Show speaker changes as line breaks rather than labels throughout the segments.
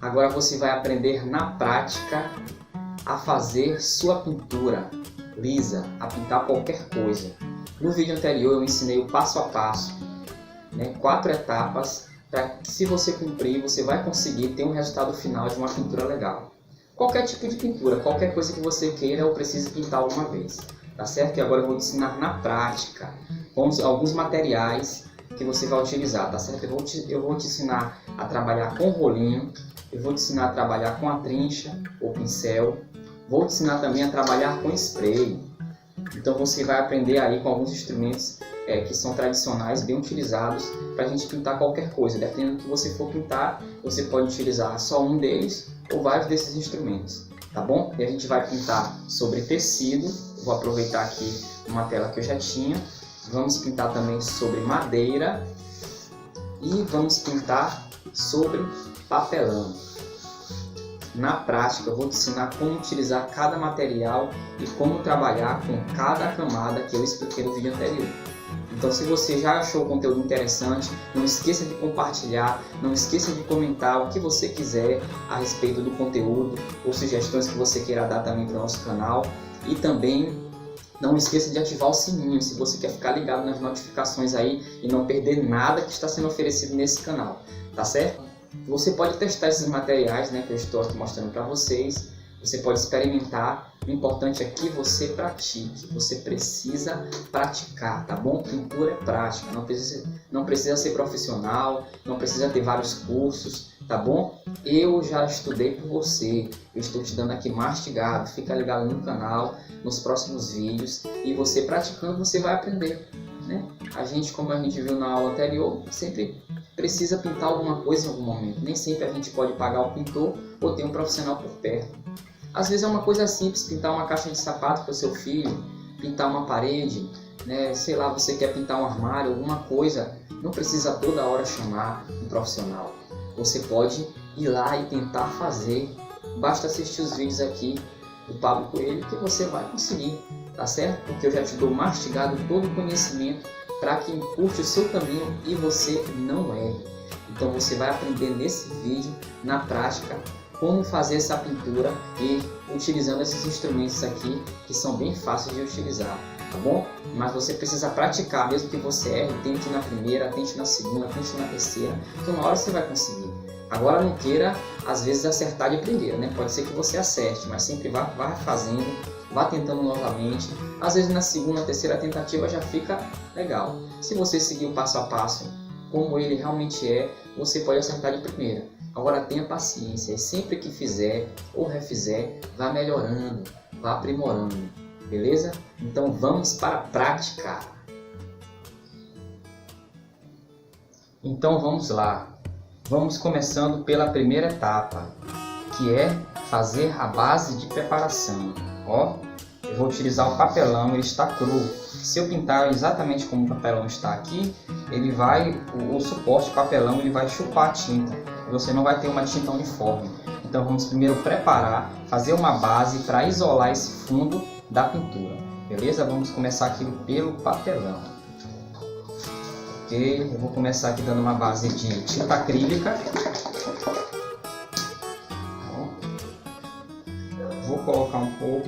Agora você vai aprender na prática a fazer sua pintura lisa, a pintar qualquer coisa. No vídeo anterior eu ensinei o passo a passo, 4 etapas, para que se você cumprir, você vai conseguir ter um resultado final de uma pintura legal. Qualquer tipo de pintura, qualquer coisa que você queira ou precise pintar alguma vez, tá certo? E agora eu vou te ensinar na prática, com alguns materiais que você vai utilizar, tá certo? Eu vou te ensinar a trabalhar com rolinho, eu vou te ensinar a trabalhar com a trincha ou pincel, vou te ensinar também a trabalhar com spray. Então você vai aprender aí com alguns instrumentos que são tradicionais, bem utilizados para a gente pintar qualquer coisa. Dependendo do que você for pintar, você pode utilizar só um deles ou vários desses instrumentos, tá bom? E a gente vai pintar sobre tecido, vou aproveitar aqui uma tela que eu já tinha. Vamos pintar também sobre madeira e vamos pintar sobre papelão. Na prática eu vou te ensinar como utilizar cada material e como trabalhar com cada camada que eu expliquei no vídeo anterior. Então se você já achou o conteúdo interessante, não esqueça de compartilhar, não esqueça de comentar o que você quiser a respeito do conteúdo ou sugestões que você queira dar também para o nosso canal. E também não esqueça de ativar o sininho se você quer ficar ligado nas notificações aí e não perder nada que está sendo oferecido nesse canal, tá certo? Você pode testar esses materiais que eu estou aqui mostrando para vocês, você pode experimentar, o importante é que você pratique, você precisa praticar, tá bom? Pintura é prática, não precisa ser profissional, não precisa ter vários cursos, tá bom? Eu já estudei por você, eu estou te dando aqui mastigado, fica ligado no canal, nos próximos vídeos, e você praticando você vai aprender, A gente, como a gente viu na aula anterior, sempre precisa pintar alguma coisa em algum momento. Nem sempre a gente pode pagar o pintor ou ter um profissional por perto. Às vezes é uma coisa simples, pintar uma caixa de sapato para o seu filho, pintar uma parede, sei lá, você quer pintar um armário, alguma coisa, não precisa toda hora chamar um profissional. Você pode ir lá e tentar fazer, basta assistir os vídeos aqui do Pablo Coelho que você vai conseguir, tá certo? Porque eu já te dou mastigado todo o conhecimento para que encurte o seu caminho e você não erre. Então você vai aprender nesse vídeo, na prática, como fazer essa pintura e utilizando esses instrumentos aqui que são bem fáceis de utilizar, tá bom? Mas você precisa praticar, mesmo que você erre, tente na primeira, tente na segunda, tente na terceira, que uma hora você vai conseguir. Agora não queira, às vezes, acertar de primeira, Pode ser que você acerte, mas sempre vá fazendo, vá tentando novamente. Às vezes na segunda, terceira tentativa já fica legal. Se você seguir o passo a passo, como ele realmente é, você pode acertar de primeira. Agora tenha paciência e sempre que fizer ou refizer, vá melhorando, vá aprimorando, beleza? Então vamos para a prática. Então vamos lá. Vamos começando pela primeira etapa, que é fazer a base de preparação. Eu vou utilizar o papelão, ele está cru. Se eu pintar exatamente como o papelão está aqui, o suporte papelão ele vai chupar a tinta. Você não vai ter uma tinta uniforme. Então vamos primeiro preparar, fazer uma base para isolar esse fundo da pintura. Beleza? Vamos começar aqui pelo papelão. Ok, eu vou começar aqui dando uma base de tinta acrílica. Vou colocar um pouco.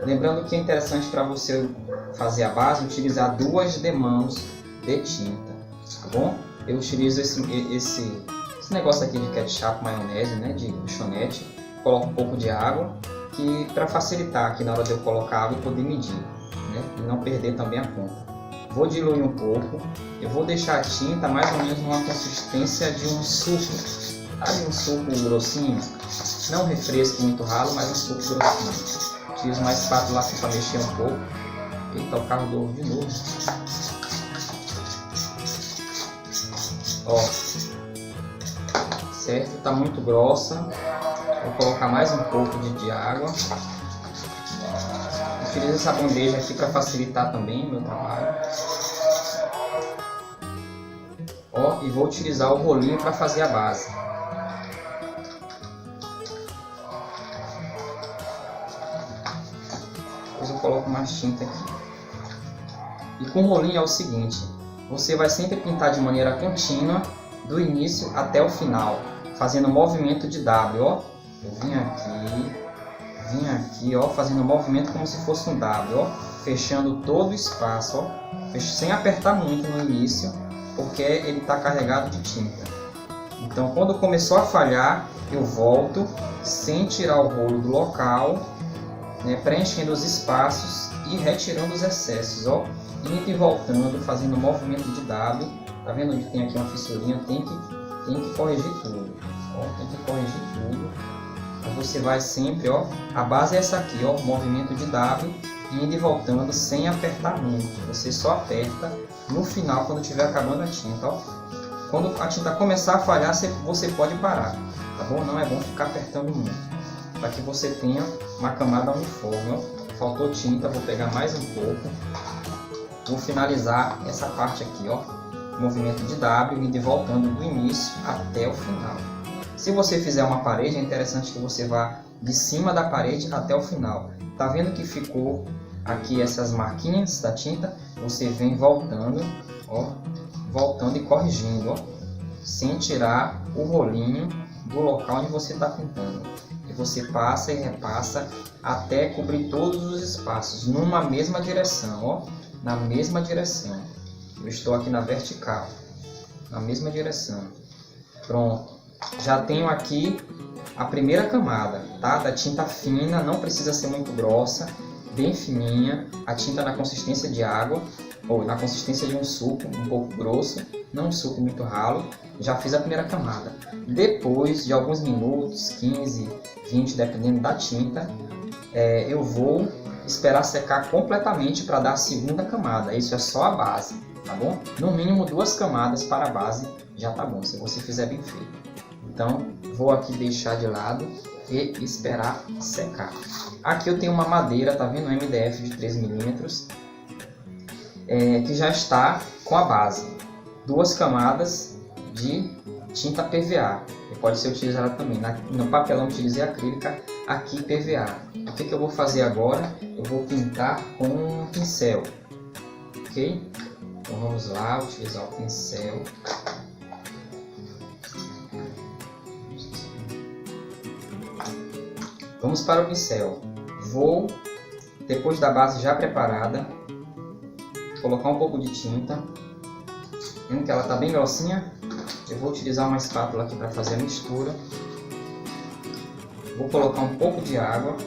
Lembrando que é interessante para você fazer a base utilizar 2 demãos de tinta, tá bom? Eu utilizo esse negócio aqui de ketchup, maionese, de lanchonete. Coloco um pouco de água, que para facilitar aqui na hora de eu colocar água e poder medir, e não perder também a conta. Vou diluir um pouco, eu vou deixar a tinta mais ou menos numa consistência de um suco, um suco grossinho, não refresco muito ralo, mas um suco grossinho. Utilizo uma espátula aqui para mexer um pouco. Eita, o carro do ovo de novo. Certo? Está muito grossa. Vou colocar mais um pouco de água. Utilizo essa bandeja aqui para facilitar também o meu trabalho. E vou utilizar o rolinho para fazer a base. Depois eu coloco mais tinta aqui. E com o rolinho é o seguinte: você vai sempre pintar de maneira contínua, do início até o final, fazendo movimento de W, ó. Eu vim aqui, ó, fazendo movimento como se fosse um W, ó, fechando todo o espaço, ó, sem apertar muito no início, porque ele está carregado de tinta. Então, quando começou a falhar, eu volto sem tirar o rolo do local, né, preenchendo os espaços e retirando os excessos, ó, indo e voltando, fazendo movimento de W. Tá vendo onde tem aqui uma fissurinha? Tem que corrigir tudo, ó, tem que corrigir tudo. Então, você vai sempre, ó, a base é essa aqui, ó, movimento de W, indo e voltando sem apertar muito. Você só aperta no final, quando estiver acabando a tinta, ó. Quando a tinta começar a falhar, você pode parar, tá bom? Não é bom ficar apertando muito, para que você tenha uma camada uniforme, ó. Faltou tinta, vou pegar mais um pouco. Vou finalizar essa parte aqui, ó, movimento de W, indo e voltando do início até o final. Se você fizer uma parede, é interessante que você vá de cima da parede até o final. Tá vendo que ficou aqui essas marquinhas da tinta? Você vem voltando, ó, voltando e corrigindo, ó, sem tirar o rolinho do local onde você está pintando. E você passa e repassa até cobrir todos os espaços numa mesma direção, ó, na mesma direção. Eu estou aqui na vertical, na mesma direção. Pronto. Já tenho aqui a primeira camada, tá? Da tinta fina, não precisa ser muito grossa, bem fininha. A tinta na consistência de água, ou na consistência de um suco, um pouco grosso, não um suco muito ralo. Já fiz a primeira camada. Depois de alguns minutos, 15, 20, dependendo da tinta, eu vou esperar secar completamente para dar a segunda camada. Isso é só a base, tá bom? No mínimo 2 camadas para a base já tá bom, se você fizer bem feito. Então, vou aqui deixar de lado e esperar secar. Aqui eu tenho uma madeira, tá vendo? Um MDF de 3 mm, que já está com a base. 2 camadas de tinta PVA. E pode ser utilizada também. No papelão utilizei acrílica, aqui PVA. O que eu vou fazer agora? Eu vou pintar com um pincel. Ok? Então vamos lá, utilizar o pincel. Vamos para o pincel. Vou, depois da base já preparada, colocar um pouco de tinta. Vendo que ela está bem grossinha, eu vou utilizar uma espátula aqui para fazer a mistura. Vou colocar um pouco de água.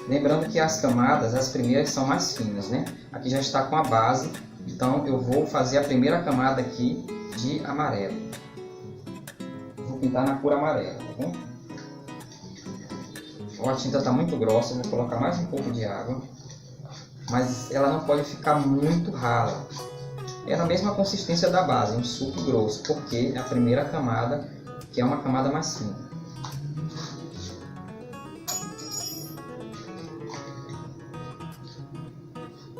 Lembrando que as camadas, as primeiras são mais finas, né? Aqui já está com a base, então eu vou fazer a primeira camada aqui de amarelo. Vou pintar na cor amarela, tá bom? A tinta está muito grossa, eu vou colocar mais um pouco de água, mas ela não pode ficar muito rala. É na mesma consistência da base, um suco grosso, porque é a primeira camada, que é uma camada mais fina.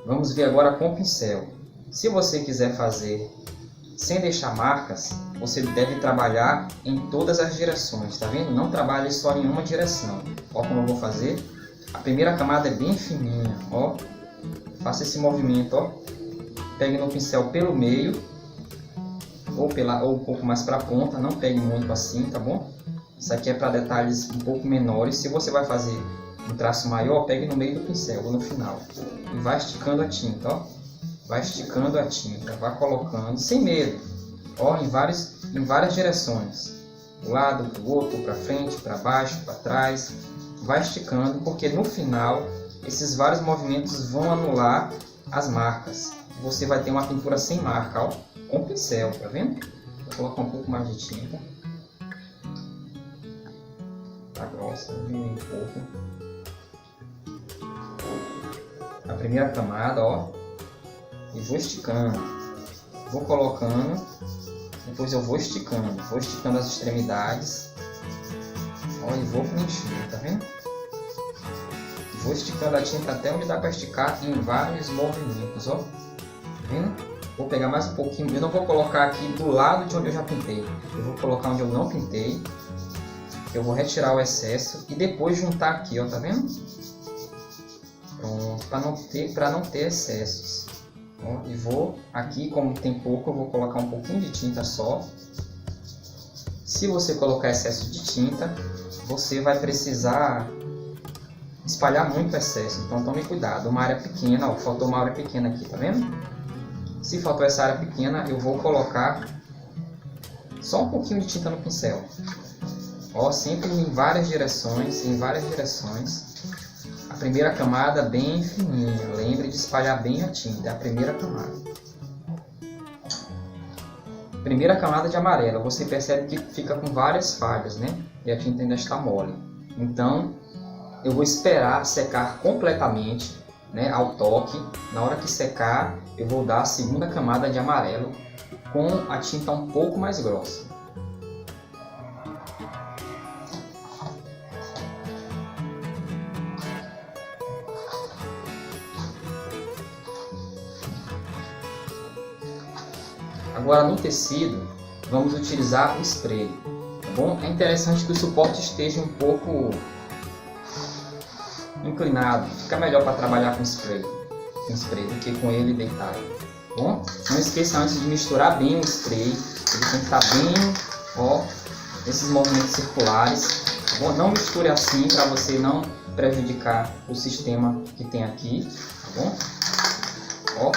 Vamos ver agora com o pincel. Se você quiser fazer sem deixar marcas, você deve trabalhar em todas as direções, tá vendo? Não trabalhe só em uma direção. Ó como eu vou fazer. A primeira camada é bem fininha, ó. Faça esse movimento, ó. Pegue no pincel pelo meio, ou um pouco mais para a ponta, não pegue muito assim, tá bom? Isso aqui é para detalhes um pouco menores. Se você vai fazer um traço maior, pegue no meio do pincel ou no final. E vai esticando a tinta, ó. Vai esticando a tinta, vai colocando sem medo, ó, em várias direções, do lado, para o outro, para frente, para baixo, para trás, vai esticando, porque no final esses vários movimentos vão anular as marcas. Você vai ter uma pintura sem marca, ó, com pincel, tá vendo? Vou colocar um pouco mais de tinta. Tá grossa, um pouco. A primeira camada, ó. E vou esticando, vou colocando, depois eu vou esticando as extremidades, ó, e vou preenchendo, tá vendo? Vou esticando a tinta até onde dá para esticar em vários movimentos, ó, tá vendo? Vou pegar mais um pouquinho, eu não vou colocar aqui do lado de onde eu já pintei, eu vou colocar onde eu não pintei, eu vou retirar o excesso e depois juntar aqui, ó, tá vendo? Pronto, para não ter excessos. E vou aqui, como tem pouco, eu vou colocar um pouquinho de tinta só. Se você colocar excesso de tinta, você vai precisar espalhar muito excesso, então tome cuidado. Uma área pequena, ó, faltou uma área pequena aqui, tá vendo? Se faltou essa área pequena, eu vou colocar só um pouquinho de tinta no pincel. Ó, sempre em várias direções, A primeira camada bem fininha, lembre de espalhar bem a tinta, é a primeira camada. Primeira camada de amarelo, você percebe que fica com várias falhas, né? E a tinta ainda está mole. Então, eu vou esperar secar completamente, né, ao toque. Na hora que secar, eu vou dar a segunda camada de amarelo com a tinta um pouco mais grossa. Agora no tecido, vamos utilizar o spray, tá bom? É interessante que o suporte esteja um pouco inclinado, fica melhor para trabalhar com spray do que com ele deitado, tá bom? Não esqueça antes de misturar bem o spray, ele tem que estar bem, ó, esses movimentos circulares, tá bom? Não misture assim para você não prejudicar o sistema que tem aqui, tá bom? Ó,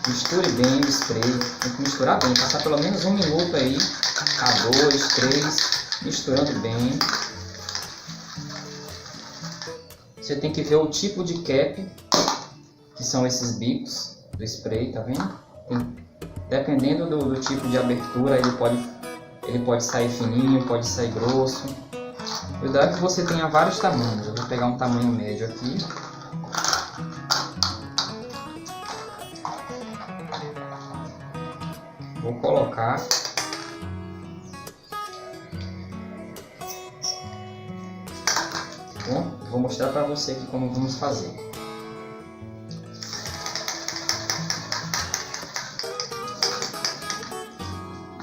misture bem o spray, tem que misturar bem, passar pelo menos 1 minuto aí, a 2, 3, misturando bem. Você tem que ver o tipo de cap, que são esses bicos do spray, tá vendo? Dependendo do tipo de abertura, ele pode sair fininho, pode sair grosso. O ideal é que você tenha vários tamanhos. Eu vou pegar um tamanho médio aqui. Vou colocar. Bom, vou mostrar para você aqui como vamos fazer.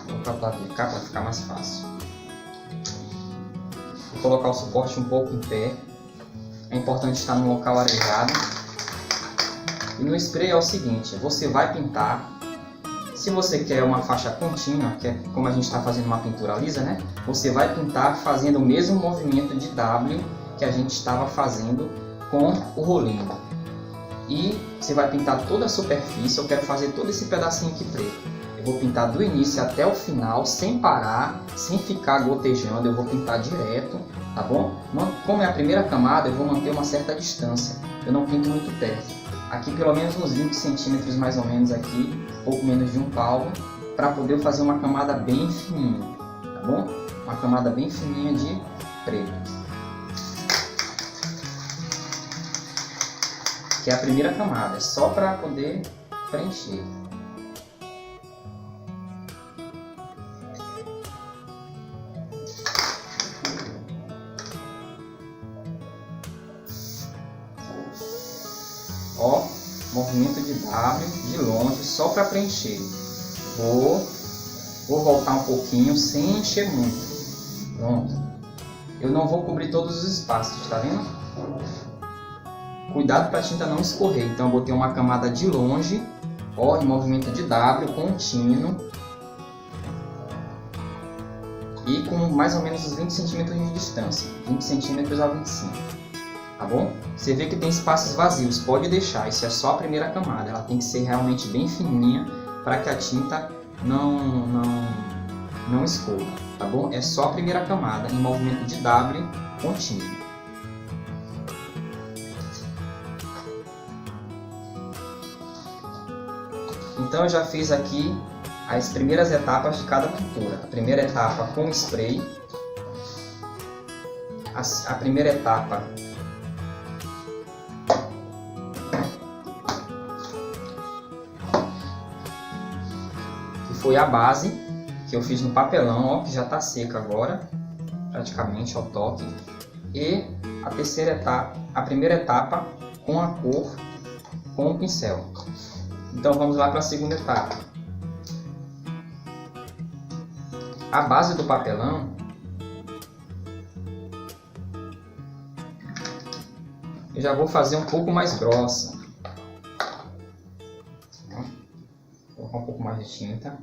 Vou aplicar para ficar mais fácil. Vou colocar o suporte um pouco em pé. É importante estar num local arejado. E no spray é o seguinte, você vai pintar. Se você quer uma faixa contínua, que é como a gente está fazendo uma pintura lisa, né? Você vai pintar fazendo o mesmo movimento de W que a gente estava fazendo com o rolinho. E você vai pintar toda a superfície. Eu quero fazer todo esse pedacinho aqui preto. Eu vou pintar do início até o final, sem parar, sem ficar gotejando. Eu vou pintar direto, tá bom? Como é a primeira camada, eu vou manter uma certa distância. Eu não pinto muito perto. Aqui pelo menos uns 20 centímetros mais ou menos aqui, pouco menos de um palmo, para poder fazer uma camada bem fininha, tá bom? Uma camada bem fininha de preto. Que é a primeira camada, é só para poder preencher. Ó, movimento de W de longe, só para preencher. Vou voltar um pouquinho sem encher muito. Pronto. Eu não vou cobrir todos os espaços, tá vendo? Cuidado para a tinta não escorrer. Então eu botei uma camada de longe, ó, em movimento de W contínuo. E com mais ou menos uns 20 centímetros de distância. 20 centímetros a 25. Tá bom? Você vê que tem espaços vazios, pode deixar, isso é só a primeira camada, ela tem que ser realmente bem fininha para que a tinta não escorra, tá bom? É só a primeira camada em movimento de W contínuo. Então eu já fiz aqui as primeiras etapas de cada pintura. A primeira etapa com spray, a primeira etapa foi a base, que eu fiz no papelão, ó, que já está seca agora, praticamente ao toque. E a terceira etapa, a primeira etapa com a cor, com o pincel. Então vamos lá para a segunda etapa. A base do papelão, eu já vou fazer um pouco mais grossa. Vou colocar um pouco mais de tinta.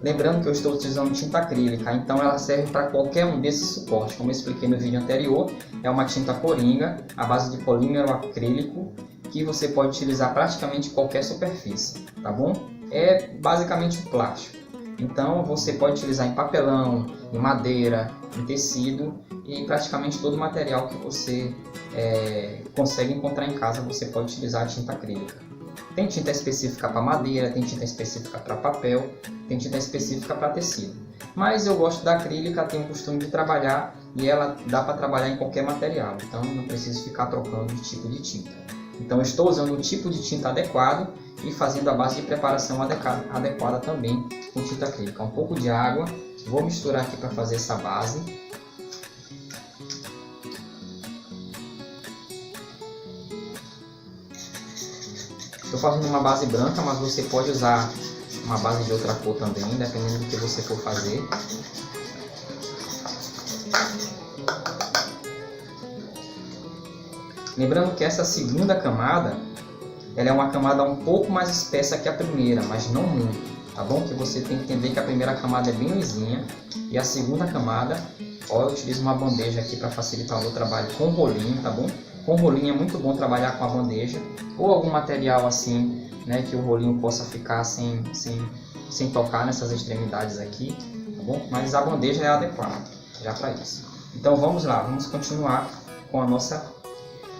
Lembrando que eu estou utilizando tinta acrílica, então ela serve para qualquer um desses suportes. Como eu expliquei no vídeo anterior, é uma tinta coringa, à base de polímero acrílico, que você pode utilizar praticamente em qualquer superfície, tá bom? É basicamente um plástico. Então você pode utilizar em papelão, em madeira, em tecido e praticamente todo material que você consegue encontrar em casa você pode utilizar a tinta acrílica. Tem tinta específica para madeira, tem tinta específica para papel, tem tinta específica para tecido. Mas eu gosto da acrílica, tenho o costume de trabalhar e ela dá para trabalhar em qualquer material, então não preciso ficar trocando de tipo de tinta. Então eu estou usando o tipo de tinta adequado e fazendo a base de preparação adequada também com tinta acrílica. Um pouco de água, vou misturar aqui para fazer essa base. Estou fazendo uma base branca, mas você pode usar uma base de outra cor também, dependendo do que você for fazer. Lembrando que essa segunda camada, ela é uma camada um pouco mais espessa que a primeira, mas não muito, tá bom? Que você tem que entender que a primeira camada é bem lisinha e a segunda camada, ó, eu utilizo uma bandeja aqui para facilitar o meu trabalho com rolinho, tá bom? Com rolinho é muito bom trabalhar com a bandeja ou algum material assim, né, que o rolinho possa ficar sem tocar nessas extremidades aqui, tá bom? Mas a bandeja é adequada já para isso. Então vamos lá, vamos continuar com a nossa...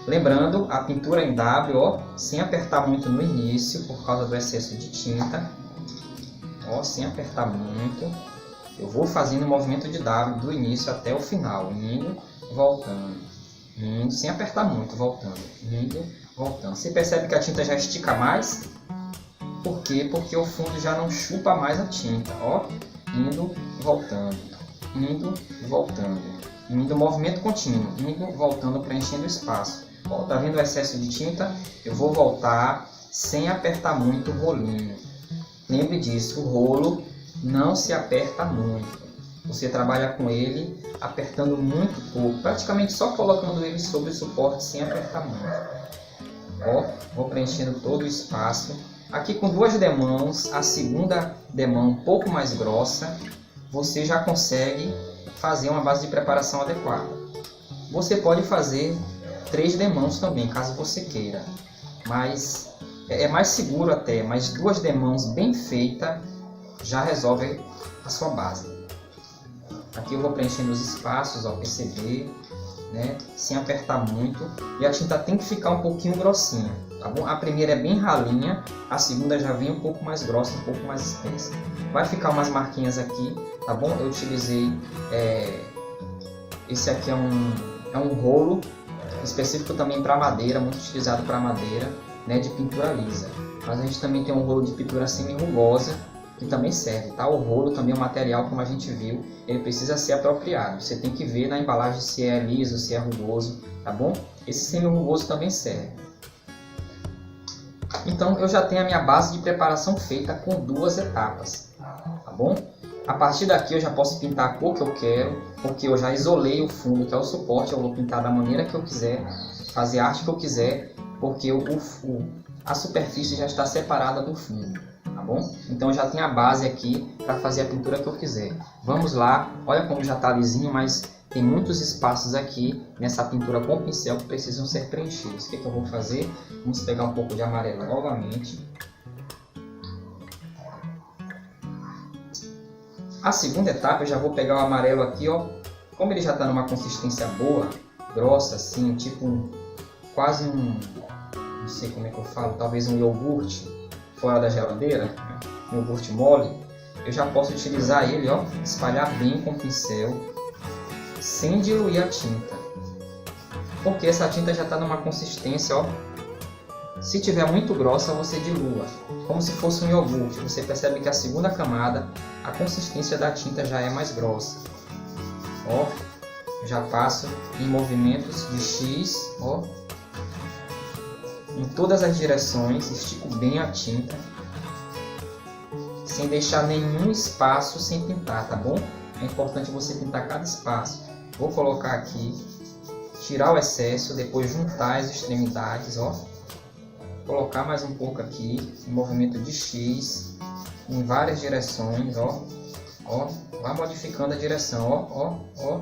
Lembrando, a pintura em W, ó, sem apertar muito no início por causa do excesso de tinta, ó, sem apertar muito. Eu vou fazendo o movimento de W do início até o final, indo, voltando. Indo, sem apertar muito, voltando, indo, voltando. Você percebe que a tinta já estica mais? Por quê? Porque o fundo já não chupa mais a tinta, ó. Indo, voltando, indo, voltando. Indo, movimento contínuo, indo, voltando, preenchendo o espaço. Ó, tá vendo o excesso de tinta? Eu vou voltar sem apertar muito o rolinho. Lembre disso, o rolo não se aperta muito. Você trabalha com ele apertando muito pouco, praticamente só colocando ele sobre o suporte sem apertar muito. Ó, vou preenchendo todo o espaço. Aqui com duas demãos, a segunda demão um pouco mais grossa, você já consegue fazer uma base de preparação adequada. Você pode fazer 3 demãos também, caso você queira, mas é mais seguro até, mas 2 demãos bem feitas já resolve a sua base. Aqui eu vou preenchendo os espaços, ó, perceber, né, sem apertar muito, e a tinta tem que ficar um pouquinho grossinha, tá bom? A primeira é bem ralinha, a segunda já vem um pouco mais grossa, um pouco mais espessa. Vai ficar umas marquinhas aqui, tá bom? Eu utilizei, esse aqui é um rolo específico também para madeira, muito utilizado para madeira, né, de pintura lisa. Mas a gente também tem um rolo de pintura semi-rugosa, que também serve, tá? O rolo também é um material, como a gente viu, ele precisa ser apropriado. Você tem que ver na embalagem se é liso, se é rugoso, tá bom? Esse semi-rugoso também serve. Então eu já tenho a minha base de preparação feita com 2 etapas, tá bom? A partir daqui eu já posso pintar a cor que eu quero, porque eu já isolei o fundo, que é o suporte. Eu vou pintar da maneira que eu quiser, fazer a arte que eu quiser, porque a superfície já está separada do fundo, tá bom? Então eu já tenho a base aqui para fazer a pintura que eu quiser. Vamos lá, olha como já está lisinho, mas tem muitos espaços aqui nessa pintura com pincel que precisam ser preenchidos. O que eu vou fazer? Vamos pegar um pouco de amarelo novamente. A segunda etapa eu já vou pegar o amarelo aqui, ó. Como ele já está numa consistência boa, grossa assim, tipo quase não sei como é que eu falo, talvez um iogurte fora da geladeira, né? Um iogurte mole, eu já posso utilizar ele, ó, espalhar bem com o pincel, sem diluir a tinta, porque essa tinta já está numa consistência, ó. Se tiver muito grossa, você dilua, como se fosse um iogurte. Você percebe que a segunda camada, a consistência da tinta já é mais grossa. Ó, já passo em movimentos de X, ó, em todas as direções, estico bem a tinta, sem deixar nenhum espaço sem pintar, tá bom? É importante você pintar cada espaço. Vou colocar aqui, tirar o excesso, depois juntar as extremidades, ó. Colocar mais um pouco aqui, em movimento de X, em várias direções, ó. Vai modificando a direção, ó.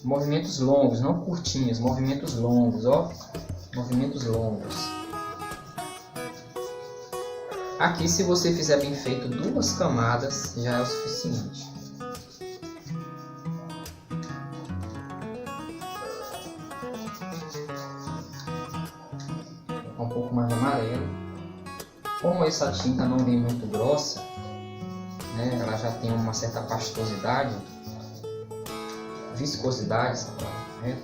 Movimentos longos, não curtinhos, movimentos longos, ó. Movimentos longos. Aqui, se você fizer bem feito 2 camadas, já é o suficiente. Um pouco mais de amarelo. Como essa tinta não vem muito grossa, né, ela já tem uma certa pastosidade, viscosidade, né?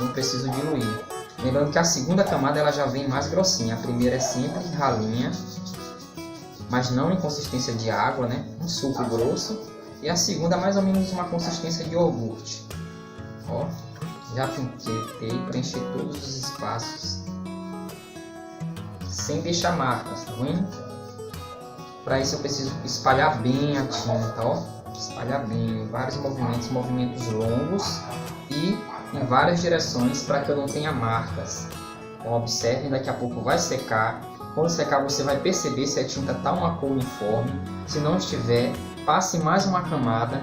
Não preciso diluir. Lembrando que a segunda camada ela já vem mais grossinha. A primeira é sempre ralinha, mas não em consistência de água, né? Um suco grosso. E a segunda mais ou menos uma consistência de iogurte. Ó, já tentei preencher todos os espaços sem deixar marcas, tá vendo? Para isso eu preciso espalhar bem a tinta, ó. Espalhar bem, vários movimentos longos e em várias direções para que eu não tenha marcas. Então observem, daqui a pouco vai secar. Quando secar você vai perceber se a tinta está uma cor uniforme. Se não estiver, passe mais uma camada,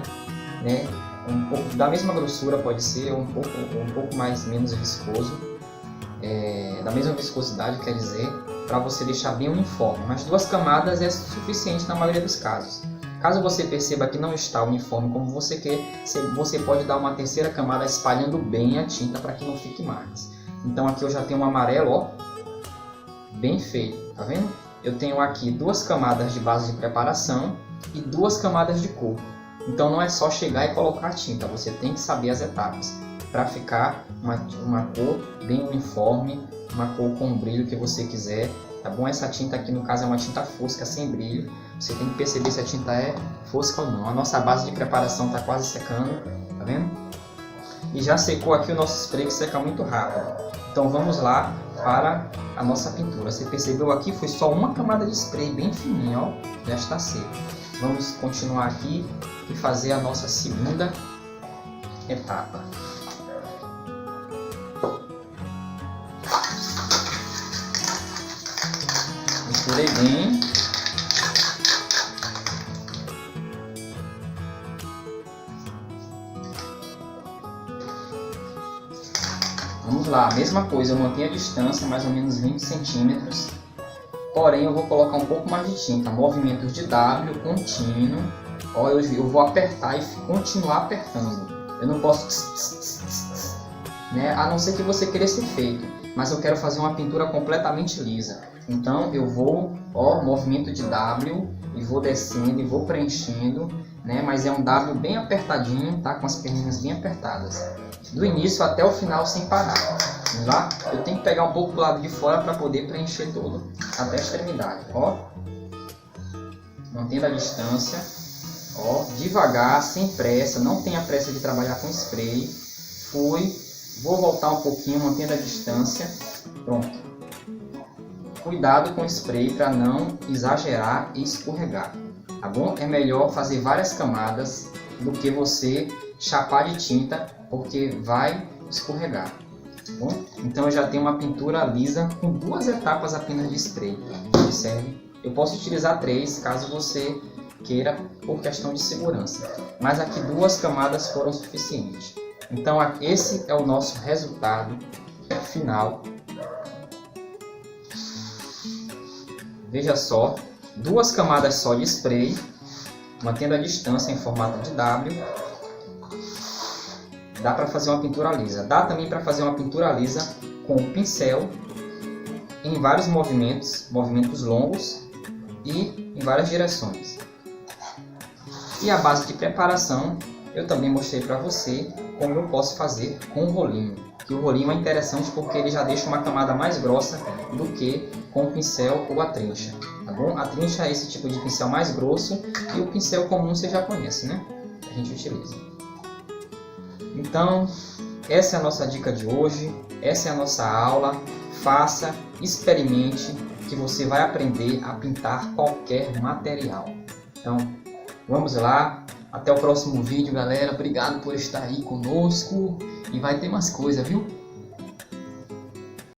né? Um pouco da mesma grossura pode ser, ou um pouco menos viscoso, da mesma viscosidade, quer dizer, para você deixar bem uniforme. Mas 2 camadas é suficiente na maioria dos casos. Caso você perceba que não está uniforme como você quer, você pode dar uma terceira camada espalhando bem a tinta para que não fique marcas. Então aqui eu já tenho um amarelo, ó, bem feito, tá vendo? Eu tenho aqui 2 camadas de base de preparação e 2 camadas de cor. Então não é só chegar e colocar a tinta, você tem que saber as etapas para ficar uma cor bem uniforme, uma cor com o brilho que você quiser, tá bom? Essa tinta aqui no caso é uma tinta fosca sem brilho, você tem que perceber se a tinta é fosca ou não. A nossa base de preparação está quase secando, tá vendo? E já secou aqui o nosso spray, que seca muito rápido. Então vamos lá para a nossa pintura. Você percebeu aqui, foi só uma camada de spray bem fininha, ó, já está seco. Vamos continuar aqui e fazer a nossa segunda etapa. Misturei bem. Vamos lá, mesma coisa, eu mantenho a distância, mais ou menos 20 centímetros. Porém, eu vou colocar um pouco mais de tinta, movimentos de W contínuo. Ó, eu vou apertar e continuar apertando. Eu não posso, né? A não ser que você queira esse efeito, mas eu quero fazer uma pintura completamente lisa. Então eu vou, ó, movimento de W e vou descendo e vou preenchendo, né? Mas é um W bem apertadinho, tá? Com as perninhas bem apertadas, do início até o final sem parar. Vamos lá? Eu tenho que pegar um pouco do lado de fora para poder preencher todo até a extremidade, ó. Mantendo a distância, ó, devagar, sem pressa, não tenha pressa de trabalhar com spray. Vou voltar um pouquinho, mantendo a distância, pronto. Cuidado com o spray para não exagerar e escorregar, tá bom? É melhor fazer várias camadas do que você chapar de tinta, porque vai escorregar, tá bom? Então eu já tenho uma pintura lisa com 2 etapas apenas de spray. Observe, eu posso utilizar 3 caso você queira, por questão de segurança, mas aqui 2 camadas foram suficientes. Então esse é o nosso resultado final. Veja só, 2 camadas só de spray, mantendo a distância em formato de W. Dá para fazer uma pintura lisa. Dá também para fazer uma pintura lisa com o pincel em vários movimentos longos e em várias direções. E a base de preparação eu também mostrei para você como eu posso fazer com o rolinho. Que o rolinho é interessante porque ele já deixa uma camada mais grossa do que com o pincel ou a trincha, tá bom? A trincha é esse tipo de pincel mais grosso e o pincel comum você já conhece, né? A gente utiliza. Então, essa é a nossa dica de hoje, essa é a nossa aula. Faça, experimente, que você vai aprender a pintar qualquer material. Então, vamos lá. Até o próximo vídeo, galera. Obrigado por estar aí conosco. E vai ter mais coisa, viu?